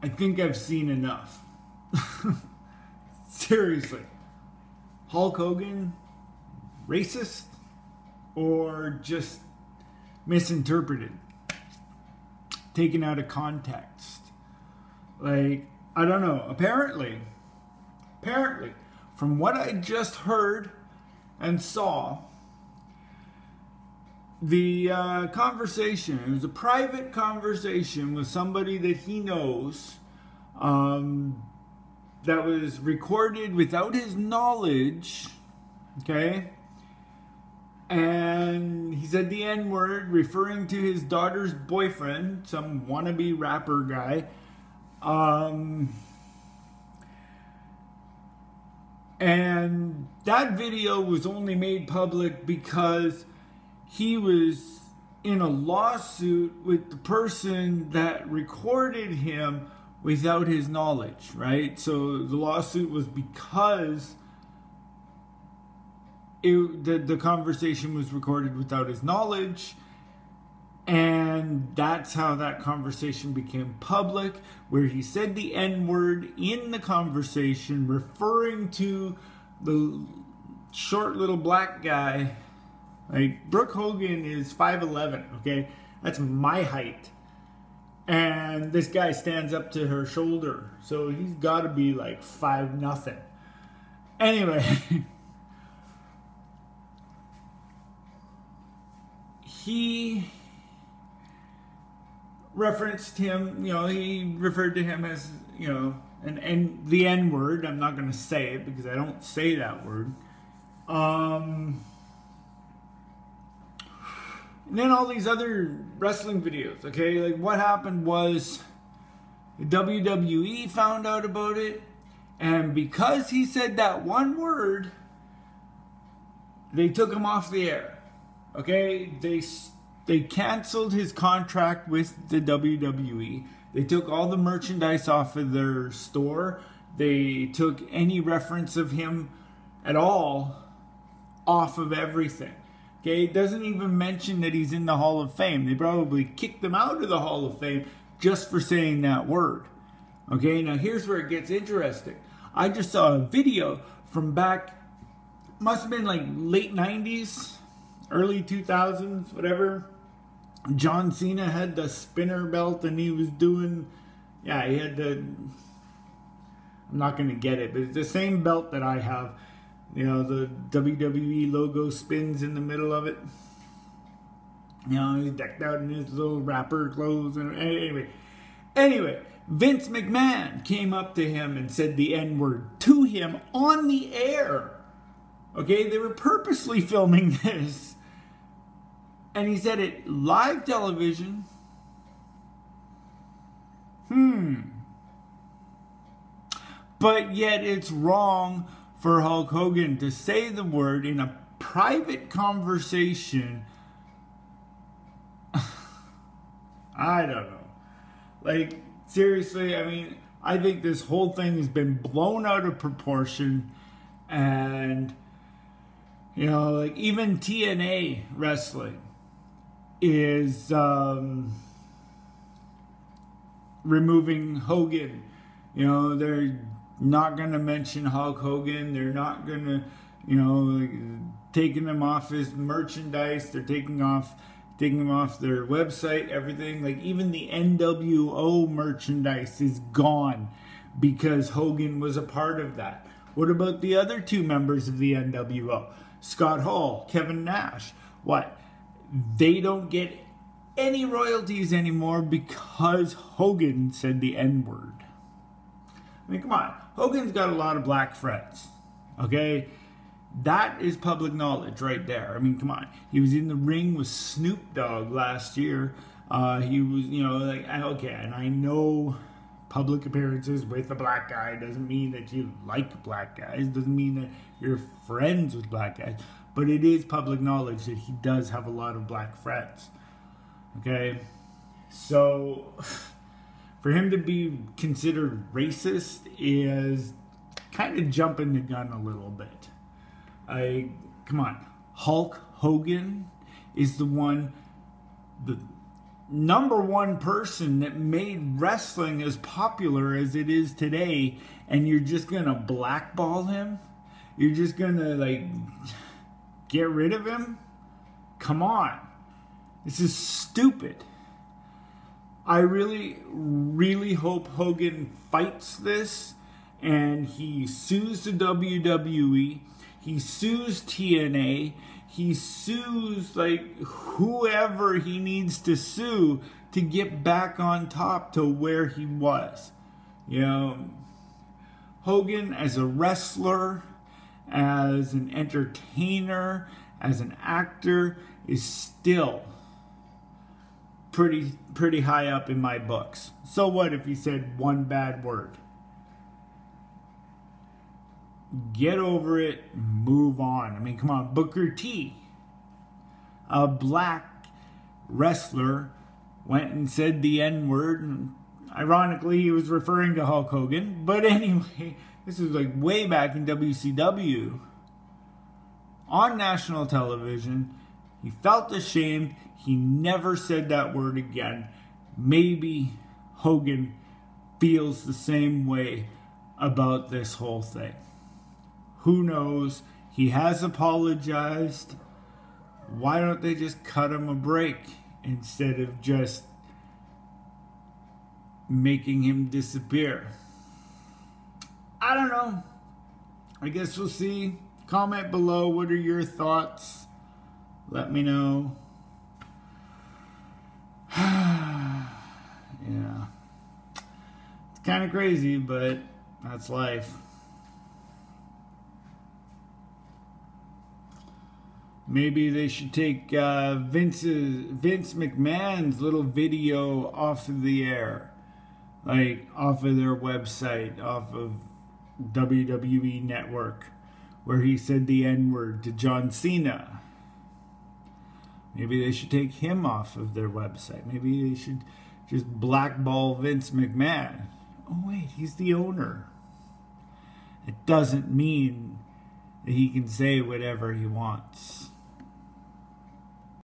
I think I've seen enough. Seriously. Hulk Hogan, racist or just misinterpreted, taken out of context? Like, I don't know. Apparently, from what I just heard and saw, the conversation, it was a private conversation with somebody that he knows, that was recorded without his knowledge, okay? And he said the N-word, referring to his daughter's boyfriend, some wannabe rapper guy. And that video was only made public because he was in a lawsuit with the person that recorded him without his knowledge, right? So the lawsuit was because the conversation was recorded without his knowledge, and that's how that conversation became public, where he said the N-word in the conversation, referring to the short little black guy. Like, Brooke Hogan is 5'11", okay? That's my height. And this guy stands up to her shoulder, so he's got to be like 5'0". Anyway, he referenced him, he referred to him as, and the N-word. I'm not going to say it because I don't say that word. And then all these other wrestling videos, okay? Like, what happened was the WWE found out about it, and because he said that one word, they took him off the air, okay? They canceled his contract with the WWE. They took all the merchandise off of their store. They took any reference of him at all off of everything. Okay, it doesn't even mention that he's in the Hall of Fame. They probably kicked him out of the Hall of Fame just for saying that word. Okay, now here's where it gets interesting. I just saw a video from back, must have been like late 90s, early 2000s, whatever. John Cena had the spinner belt and he was doing, he had the, I'm not going to get it, but it's the same belt that I have. The WWE logo spins in the middle of it. He's decked out in his little rapper clothes. And anyway, Vince McMahon came up to him and said the N-word to him on the air. Okay, they were purposely filming this. And he said it live television. But yet it's wrong for Hulk Hogan to say the word in a private conversation. I don't know. Like, seriously, I mean, I think this whole thing has been blown out of proportion. And, like, even TNA wrestling is removing Hogan. They're not going to mention Hulk Hogan. They're not going to, taking him off his merchandise. They're taking him off their website, everything. Like, even the NWO merchandise is gone because Hogan was a part of that. What about the other two members of the NWO? Scott Hall, Kevin Nash. What? They don't get any royalties anymore because Hogan said the N-word. I mean, come on. Hogan's got a lot of black friends, okay? That is public knowledge right there. I mean, come on. He was in the ring with Snoop Dogg last year. He was, okay, and I know public appearances with a black guy doesn't mean that you like black guys, doesn't mean that you're friends with black guys, but it is public knowledge that he does have a lot of black friends, okay? So for him to be considered racist is kind of jumping the gun a little bit. Come on. Hulk Hogan is the one, #1 person that made wrestling as popular as it is today, and you're just gonna blackball him? You're just gonna like get rid of him? Come on. This is stupid. I really, really hope Hogan fights this and he sues the WWE, he sues TNA, he sues like whoever he needs to sue to get back on top to where he was. You know, Hogan as a wrestler, as an entertainer, as an actor, is still pretty high up in my books. So what if he said one bad word? Get over it, move on. I mean, come on. Booker T, a black wrestler, went and said the N-word, and ironically he was referring to Hulk Hogan. But anyway, this was like way back in WCW. On national television, he felt ashamed. He never said that word again. Maybe Hogan feels the same way about this whole thing. Who knows? He has apologized. Why don't they just cut him a break instead of just making him disappear? I don't know. I guess we'll see. Comment below. What are your thoughts? Let me know. Yeah. It's kind of crazy, but that's life. Maybe they should take Vince McMahon's little video off of the air. Like, off of their website, off of WWE Network, where he said the N-word to John Cena. Maybe they should take him off of their website. Maybe they should just blackball Vince McMahon. Oh wait, he's the owner. It doesn't mean that he can say whatever he wants.